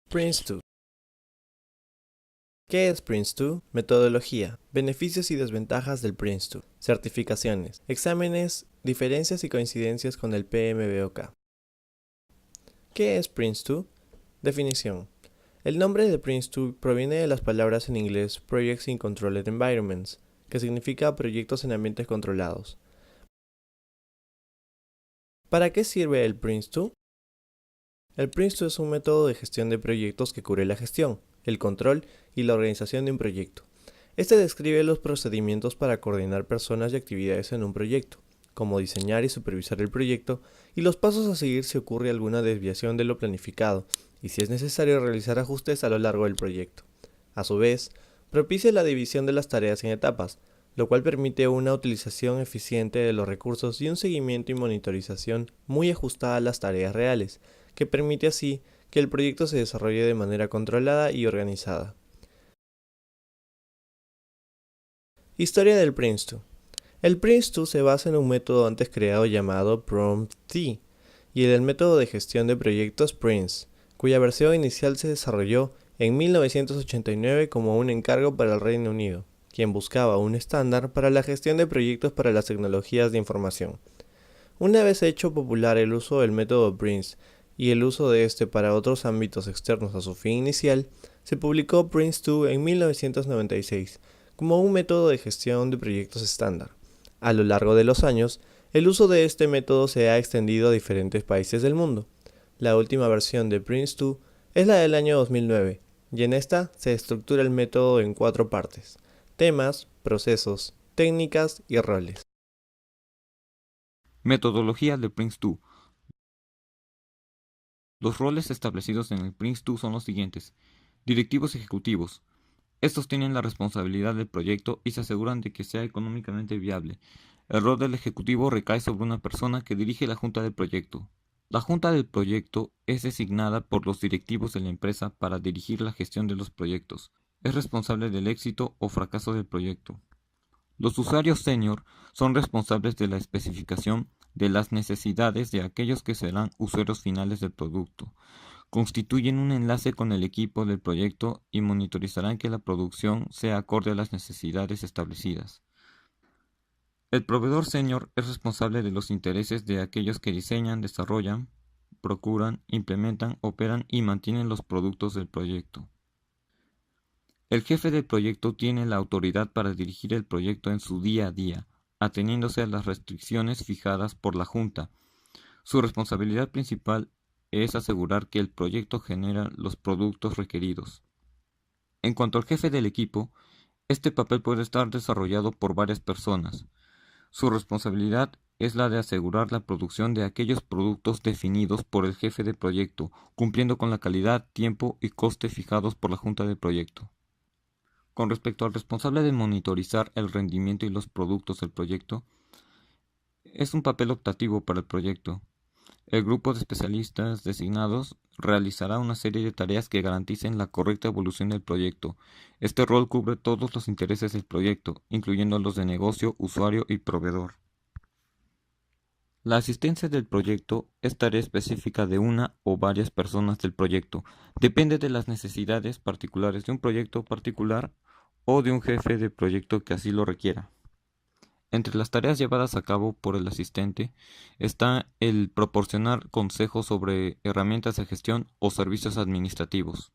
Prince2. ¿Qué es Prince2? Metodología, beneficios y desventajas del Prince2, certificaciones, exámenes, diferencias y coincidencias con el PMBOK. ¿Qué es Prince2? Definición. El nombre de Prince2 proviene de las palabras en inglés Projects in Controlled Environments, que significa proyectos en ambientes controlados. ¿Para qué sirve el Prince2? El Prince2 es un método de gestión de proyectos que cubre la gestión, el control y la organización de un proyecto. Este describe los procedimientos para coordinar personas y actividades en un proyecto, como diseñar y supervisar el proyecto, y los pasos a seguir si ocurre alguna desviación de lo planificado, y si es necesario realizar ajustes a lo largo del proyecto. A su vez, propicia la división de las tareas en etapas, lo cual permite una utilización eficiente de los recursos y un seguimiento y monitorización muy ajustada a las tareas reales, que permite así que el proyecto se desarrolle de manera controlada y organizada. Historia del Prince2. El Prince2 se basa en un método antes creado llamado PROMPT y en el método de gestión de proyectos Prince, cuya versión inicial se desarrolló en 1989 como un encargo para el Reino Unido, quien buscaba un estándar para la gestión de proyectos para las tecnologías de información. Una vez hecho popular el uso del método Prince y el uso de este para otros ámbitos externos a su fin inicial, se publicó Prince2 en 1996 como un método de gestión de proyectos estándar. A lo largo de los años, el uso de este método se ha extendido a diferentes países del mundo. La última versión de Prince2 es la del año 2009, y en esta se estructura el método en 4 partes: temas, procesos, técnicas y roles. Metodología de Prince2. Los roles establecidos en el Prince2 son los siguientes. Directivos ejecutivos. Estos tienen la responsabilidad del proyecto y se aseguran de que sea económicamente viable. El rol del ejecutivo recae sobre una persona que dirige la junta del proyecto. La junta del proyecto es designada por los directivos de la empresa para dirigir la gestión de los proyectos. Es responsable del éxito o fracaso del proyecto. Los usuarios senior son responsables de la especificación de las necesidades de aquellos que serán usuarios finales del producto. Constituyen un enlace con el equipo del proyecto y monitorizarán que la producción sea acorde a las necesidades establecidas. El proveedor senior es responsable de los intereses de aquellos que diseñan, desarrollan, procuran, implementan, operan y mantienen los productos del proyecto. El jefe del proyecto tiene la autoridad para dirigir el proyecto en su día a día, ateniéndose a las restricciones fijadas por la Junta. Su responsabilidad principal es asegurar que el proyecto genera los productos requeridos. En cuanto al jefe del equipo, este papel puede estar desarrollado por varias personas. Su responsabilidad es la de asegurar la producción de aquellos productos definidos por el jefe de proyecto, cumpliendo con la calidad, tiempo y coste fijados por la Junta de proyecto. Con respecto al responsable de monitorizar el rendimiento y los productos del proyecto, es un papel optativo para el proyecto. El grupo de especialistas designados realizará una serie de tareas que garanticen la correcta evolución del proyecto. Este rol cubre todos los intereses del proyecto, incluyendo los de negocio, usuario y proveedor. La asistencia del proyecto es tarea específica de una o varias personas del proyecto. Depende de las necesidades particulares de un proyecto particular o de un jefe de proyecto que así lo requiera. Entre las tareas llevadas a cabo por el asistente está el proporcionar consejos sobre herramientas de gestión o servicios administrativos.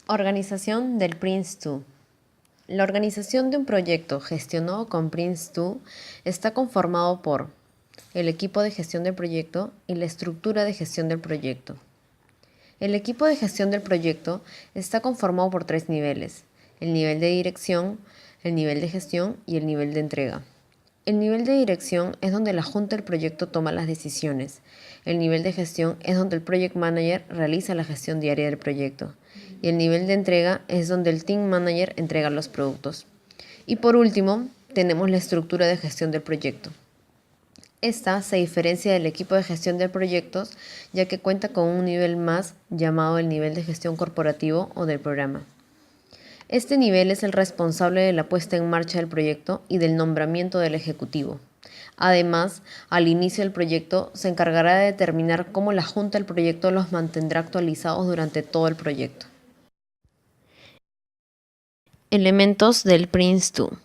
Organización del Prince2. La organización de un proyecto gestionado con Prince2 está conformado por el equipo de gestión del proyecto y la estructura de gestión del proyecto. El equipo de gestión del proyecto está conformado por 3 niveles: el nivel de dirección, el nivel de gestión y el nivel de entrega. El nivel de dirección es donde la junta del proyecto toma las decisiones. El nivel de gestión es donde el project manager realiza la gestión diaria del proyecto. Y el nivel de entrega es donde el team manager entrega los productos. Y por último, tenemos la estructura de gestión del proyecto. Esta se diferencia del equipo de gestión de proyectos, ya que cuenta con un nivel más llamado el nivel de gestión corporativo o del programa. Este nivel es el responsable de la puesta en marcha del proyecto y del nombramiento del ejecutivo. Además, al inicio del proyecto se encargará de determinar cómo la Junta del proyecto los mantendrá actualizados durante todo el proyecto. Elementos del Prince2.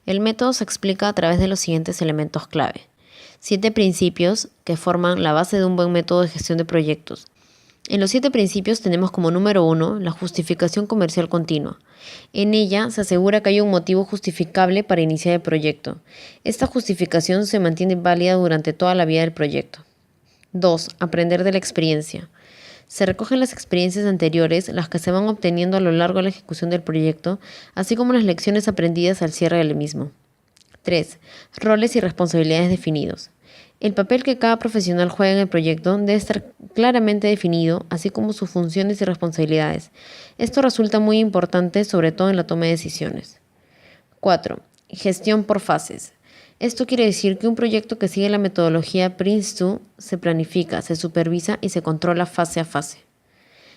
El método se explica a través de los siguientes elementos clave. 7 principios que forman la base de un buen método de gestión de proyectos. En los 7 principios tenemos como número 1 la justificación comercial continua. En ella se asegura que hay un motivo justificable para iniciar el proyecto. Esta justificación se mantiene válida durante toda la vida del proyecto. 2. Aprender de la experiencia. Se recogen las experiencias anteriores, las que se van obteniendo a lo largo de la ejecución del proyecto, así como las lecciones aprendidas al cierre del mismo. 3. Roles y responsabilidades definidos. El papel que cada profesional juega en el proyecto debe estar claramente definido, así como sus funciones y responsabilidades. Esto resulta muy importante, sobre todo en la toma de decisiones. 4. Gestión por fases. Esto quiere decir que un proyecto que sigue la metodología Prince2 se planifica, se supervisa y se controla fase a fase.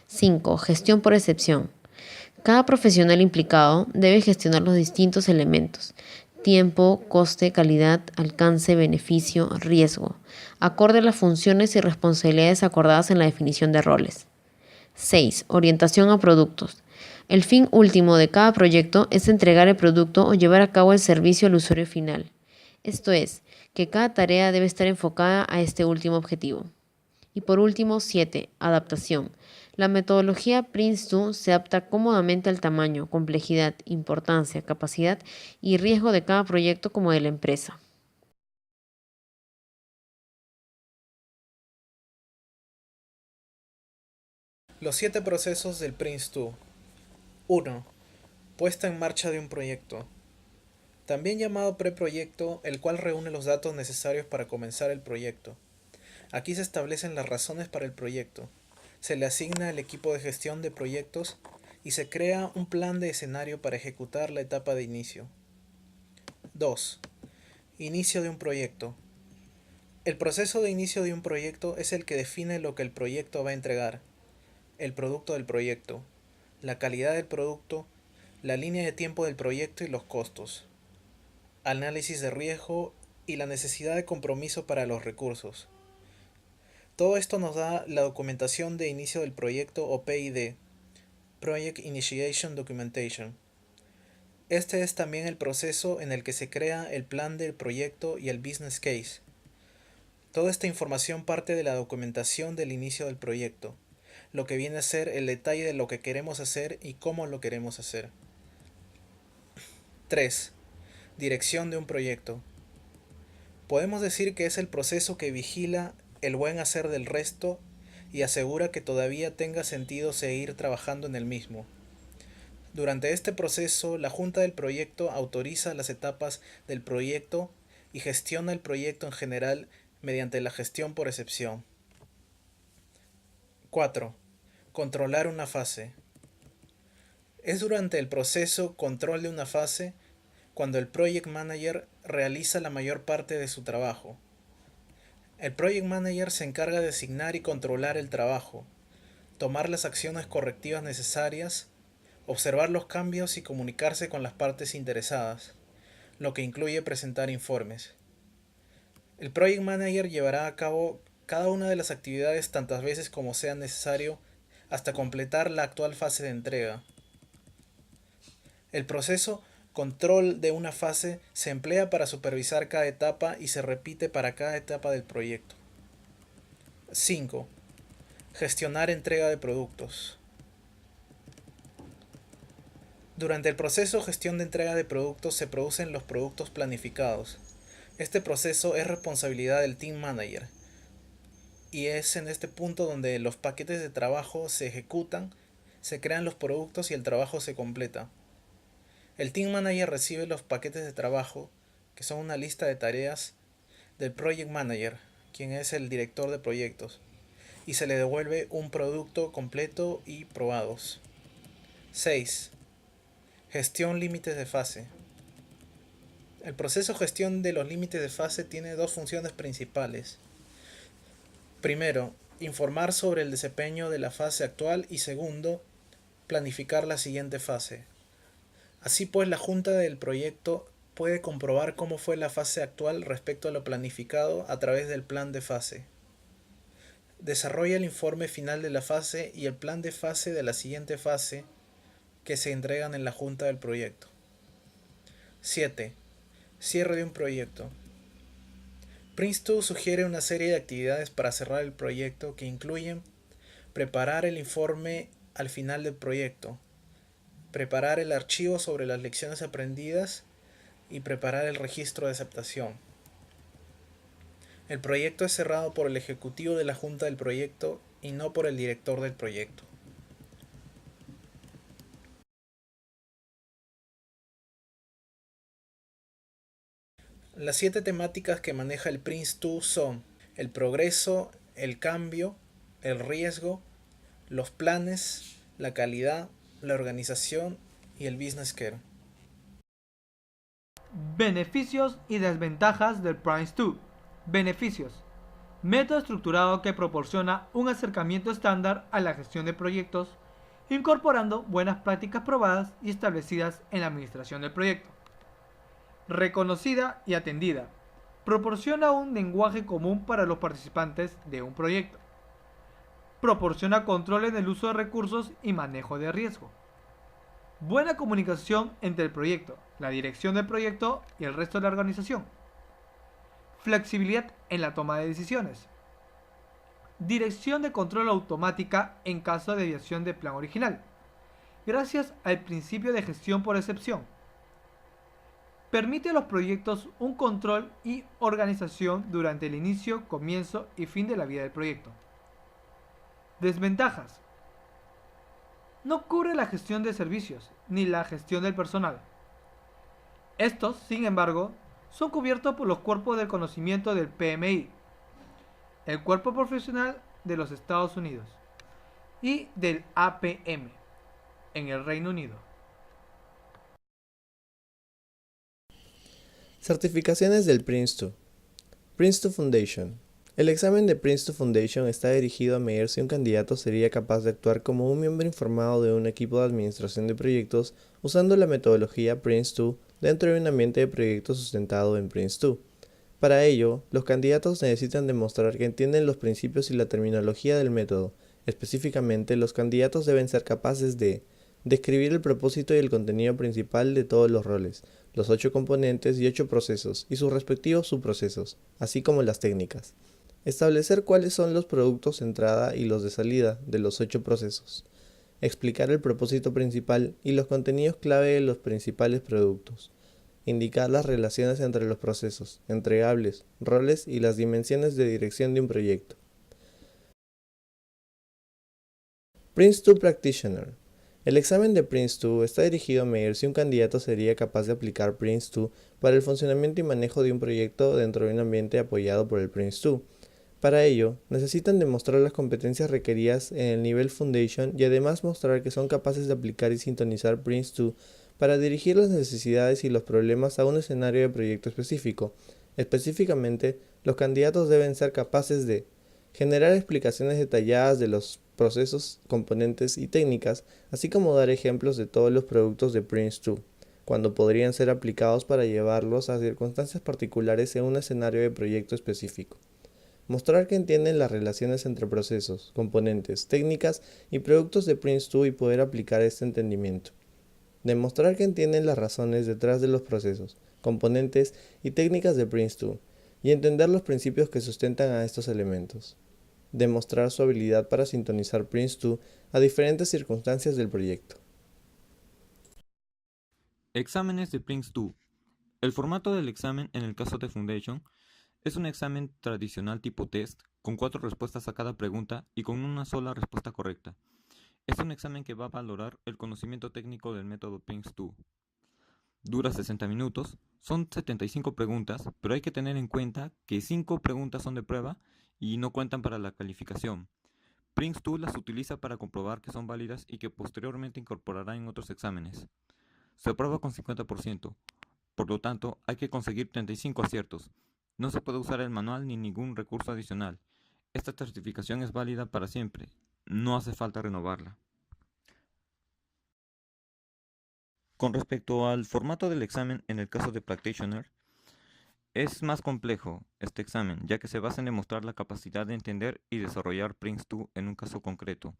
5. Gestión por excepción. Cada profesional implicado debe gestionar los distintos elementos: tiempo, coste, calidad, alcance, beneficio, riesgo, acorde a las funciones y responsabilidades acordadas en la definición de roles. 6. Orientación a productos. El fin último de cada proyecto es entregar el producto o llevar a cabo el servicio al usuario final. Esto es, que cada tarea debe estar enfocada a este último objetivo. Y por último, 7. Adaptación. La metodología Prince2 se adapta cómodamente al tamaño, complejidad, importancia, capacidad y riesgo de cada proyecto como de la empresa. Los 7 procesos del Prince2. 1. Puesta en marcha de un proyecto. También llamado preproyecto, el cual reúne los datos necesarios para comenzar el proyecto. Aquí se establecen las razones para el proyecto. Se le asigna el equipo de gestión de proyectos y se crea un plan de escenario para ejecutar la etapa de inicio. 2. Inicio de un proyecto. El proceso de inicio de un proyecto es el que define lo que el proyecto va a entregar, el producto del proyecto, la calidad del producto, la línea de tiempo del proyecto y los costos, análisis de riesgo y la necesidad de compromiso para los recursos. Todo esto nos da la documentación de inicio del proyecto o PID, Project Initiation Documentation. Este es también el proceso en el que se crea el plan del proyecto y el business case. Toda esta información parte de la documentación del inicio del proyecto, lo que viene a ser el detalle de lo que queremos hacer y cómo lo queremos hacer. 3. Dirección de un proyecto. Podemos decir que es el proceso que vigila el buen hacer del resto y asegura que todavía tenga sentido seguir trabajando en el mismo. Durante este proceso, la Junta del Proyecto autoriza las etapas del proyecto y gestiona el proyecto en general mediante la gestión por excepción. 4. Controlar una fase. Es durante el proceso control de una fase cuando el Project Manager realiza la mayor parte de su trabajo. El Project Manager se encarga de asignar y controlar el trabajo, tomar las acciones correctivas necesarias, observar los cambios y comunicarse con las partes interesadas, lo que incluye presentar informes. El Project Manager llevará a cabo cada una de las actividades tantas veces como sea necesario hasta completar la actual fase de entrega. El proceso control de una fase se emplea para supervisar cada etapa y se repite para cada etapa del proyecto. 5. Gestionar entrega de productos. Durante el proceso gestión de entrega de productos se producen los productos planificados. Este proceso es responsabilidad del Team Manager y es en este punto donde los paquetes de trabajo se ejecutan, se crean los productos y el trabajo se completa. El Team Manager recibe los paquetes de trabajo, que son una lista de tareas, del Project Manager, quien es el director de proyectos, y se le devuelve un producto completo y probados. 6. Gestión límites de fase. El proceso gestión de los límites de fase tiene dos funciones principales. Primero, informar sobre el desempeño de la fase actual y segundo, planificar la siguiente fase. Así pues, la Junta del Proyecto puede comprobar cómo fue la fase actual respecto a lo planificado a través del plan de fase. Desarrolla el informe final de la fase y el plan de fase de la siguiente fase que se entregan en la junta del proyecto. 7. Cierre de un proyecto. Prince2 sugiere una serie de actividades para cerrar el proyecto que incluyen preparar el informe al final del proyecto, preparar el archivo sobre las lecciones aprendidas y preparar el registro de aceptación. El proyecto es cerrado por el ejecutivo de la junta del proyecto y no por el director del proyecto. Las 7 temáticas que maneja el Prince2 son el progreso, el cambio, el riesgo, los planes, la calidad, la organización y el business care. Beneficios y desventajas del Prince2. Beneficios. Método estructurado que proporciona un acercamiento estándar a la gestión de proyectos, incorporando buenas prácticas probadas y establecidas en la administración del proyecto. Reconocida y atendida. Proporciona un lenguaje común para los participantes de un proyecto. Proporciona control en el uso de recursos y manejo de riesgo. Buena comunicación entre el proyecto, la dirección del proyecto y el resto de la organización. Flexibilidad en la toma de decisiones. Dirección de control automática en caso de desviación del plan original, gracias al principio de gestión por excepción. Permite a los proyectos un control y organización durante el inicio, comienzo y fin de la vida del proyecto. Desventajas. No cubre la gestión de servicios ni la gestión del personal. Estos, sin embargo, son cubiertos por los cuerpos del conocimiento del PMI, el Cuerpo Profesional de los Estados Unidos, y del APM, en el Reino Unido. Certificaciones del Prince2. Prince2 Foundation. El examen de Prince2 Foundation está dirigido a medir si un candidato sería capaz de actuar como un miembro informado de un equipo de administración de proyectos usando la metodología Prince2 dentro de un ambiente de proyectos sustentado en Prince2. Para ello, los candidatos necesitan demostrar que entienden los principios y la terminología del método. Específicamente, los candidatos deben ser capaces de describir el propósito y el contenido principal de todos los roles, los 8 componentes y 8 procesos y sus respectivos subprocesos, así como las técnicas. Establecer cuáles son los productos de entrada y los de salida de los 8 procesos. Explicar el propósito principal y los contenidos clave de los principales productos. Indicar las relaciones entre los procesos, entregables, roles y las dimensiones de dirección de un proyecto. Prince2 Practitioner. El examen de Prince2 está dirigido a medir si un candidato sería capaz de aplicar Prince2 para el funcionamiento y manejo de un proyecto dentro de un ambiente apoyado por el Prince2. Para ello, necesitan demostrar las competencias requeridas en el nivel Foundation y además mostrar que son capaces de aplicar y sintonizar Prince2 para dirigir las necesidades y los problemas a un escenario de proyecto específico. Específicamente, los candidatos deben ser capaces de generar explicaciones detalladas de los procesos, componentes y técnicas, así como dar ejemplos de todos los productos de Prince2, cuando podrían ser aplicados para llevarlos a circunstancias particulares en un escenario de proyecto específico. Mostrar que entienden las relaciones entre procesos, componentes, técnicas y productos de Prince2 y poder aplicar este entendimiento. Demostrar que entienden las razones detrás de los procesos, componentes y técnicas de Prince2 y entender los principios que sustentan a estos elementos. Demostrar su habilidad para sintonizar Prince2 a diferentes circunstancias del proyecto. Exámenes de Prince2. El formato del examen en el caso de Foundation es un examen tradicional tipo test, con 4 respuestas a cada pregunta y con una sola respuesta correcta. Es un examen que va a valorar el conocimiento técnico del método Prince2. Dura 60 minutos, son 75 preguntas, pero hay que tener en cuenta que 5 preguntas son de prueba y no cuentan para la calificación. Prince2 las utiliza para comprobar que son válidas y que posteriormente incorporará en otros exámenes. Se aprueba con 50%, por lo tanto hay que conseguir 35 aciertos. No se puede usar el manual ni ningún recurso adicional. Esta certificación es válida para siempre. No hace falta renovarla. Con respecto al formato del examen en el caso de Practitioner, es más complejo este examen, ya que se basa en demostrar la capacidad de entender y desarrollar Prince2 en un caso concreto.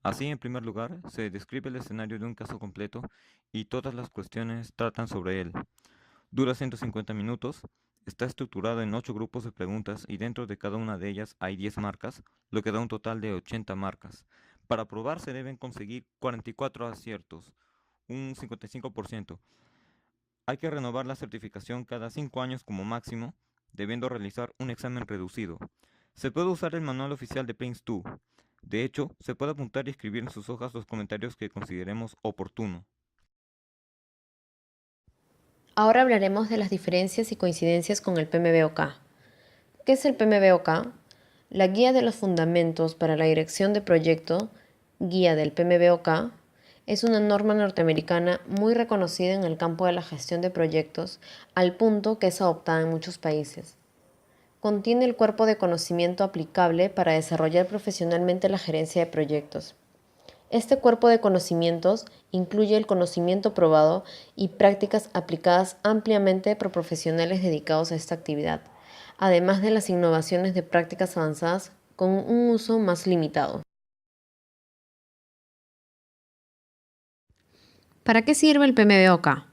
Así, en primer lugar, se describe el escenario de un caso completo y todas las cuestiones tratan sobre él. Dura 150 minutos, está estructurado en 8 grupos de preguntas y dentro de cada una de ellas hay 10 marcas, lo que da un total de 80 marcas. Para aprobar se deben conseguir 44 aciertos, un 55%. Hay que renovar la certificación cada 5 años como máximo, debiendo realizar un examen reducido. Se puede usar el manual oficial de Prince2. De hecho, se puede apuntar y escribir en sus hojas los comentarios que consideremos oportuno. Ahora hablaremos de las diferencias y coincidencias con el PMBOK. ¿Qué es el PMBOK? La Guía de los Fundamentos para la Dirección de Proyecto, Guía del PMBOK, es una norma norteamericana muy reconocida en el campo de la gestión de proyectos, al punto que es adoptada en muchos países. Contiene el cuerpo de conocimiento aplicable para desarrollar profesionalmente la gerencia de proyectos. Este cuerpo de conocimientos incluye el conocimiento probado y prácticas aplicadas ampliamente por profesionales dedicados a esta actividad, además de las innovaciones de prácticas avanzadas con un uso más limitado. ¿Para qué sirve el PMBOK?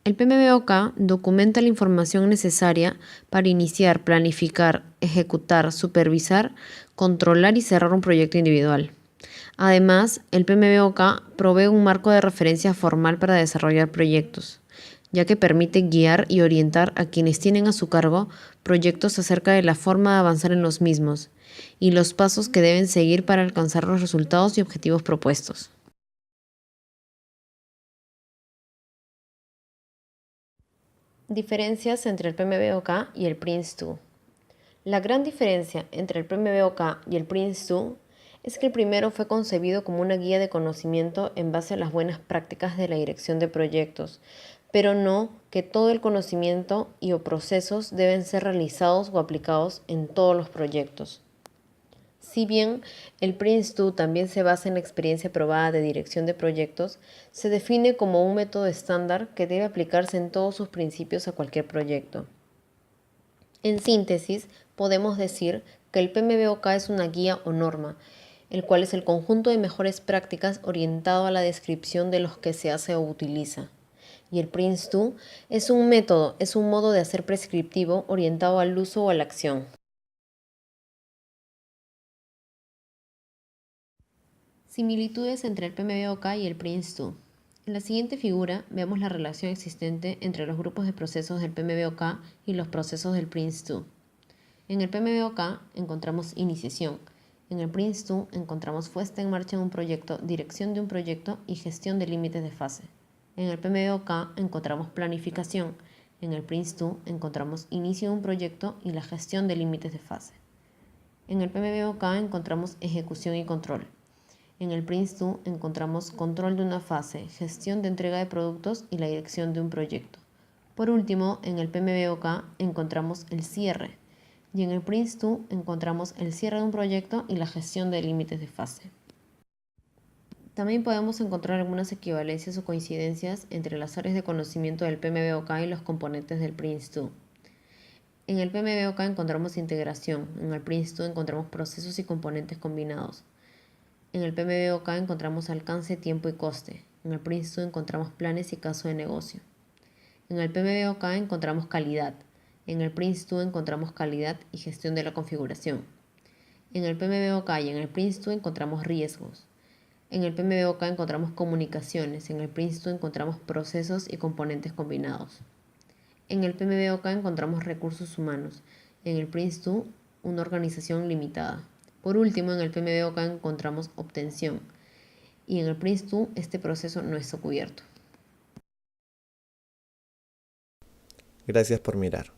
El PMBOK documenta la información necesaria para iniciar, planificar, ejecutar, supervisar, controlar y cerrar un proyecto individual. Además, el PMBOK provee un marco de referencia formal para desarrollar proyectos, ya que permite guiar y orientar a quienes tienen a su cargo proyectos acerca de la forma de avanzar en los mismos y los pasos que deben seguir para alcanzar los resultados y objetivos propuestos. Diferencias entre el PMBOK y el Prince2. La gran diferencia entre el PMBOK y el Prince2 es que el primero fue concebido como una guía de conocimiento en base a las buenas prácticas de la dirección de proyectos, pero no que todo el conocimiento y o procesos deben ser realizados o aplicados en todos los proyectos. Si bien el Prince2 también se basa en la experiencia probada de dirección de proyectos, se define como un método estándar que debe aplicarse en todos sus principios a cualquier proyecto. En síntesis, podemos decir que el PMBOK es una guía o norma, el cual es el conjunto de mejores prácticas orientado a la descripción de los que se hace o utiliza. Y el Prince2 es un método, es un modo de hacer prescriptivo orientado al uso o a la acción. Similitudes entre el PMBOK y el Prince2. En la siguiente figura vemos la relación existente entre los grupos de procesos del PMBOK y los procesos del Prince2. En el PMBOK encontramos iniciación. En el Prince2 encontramos puesta en marcha de un proyecto, dirección de un proyecto y gestión de límites de fase. En el PMBOK encontramos planificación. En el Prince2 encontramos inicio de un proyecto y la gestión de límites de fase. En el PMBOK encontramos ejecución y control. En el Prince2 encontramos control de una fase, gestión de entrega de productos y la dirección de un proyecto. Por último, en el PMBOK encontramos el cierre. Y en el Prince2 encontramos el cierre de un proyecto y la gestión de límites de fase. También podemos encontrar algunas equivalencias o coincidencias entre las áreas de conocimiento del PMBOK y los componentes del Prince2. En el PMBOK encontramos integración, en el Prince2 encontramos procesos y componentes combinados. En el PMBOK encontramos alcance, tiempo y coste. En el Prince2 encontramos planes y caso de negocio. En el PMBOK encontramos calidad. En el Prince2 encontramos calidad y gestión de la configuración. En el PMBOK y en el Prince2 encontramos riesgos. En el PMBOK encontramos comunicaciones. En el Prince2 encontramos procesos y componentes combinados. En el PMBOK encontramos recursos humanos. En el Prince2 una organización limitada. Por último, en el PMBOK encontramos obtención. Y en el Prince2 este proceso no está cubierto. Gracias por mirar.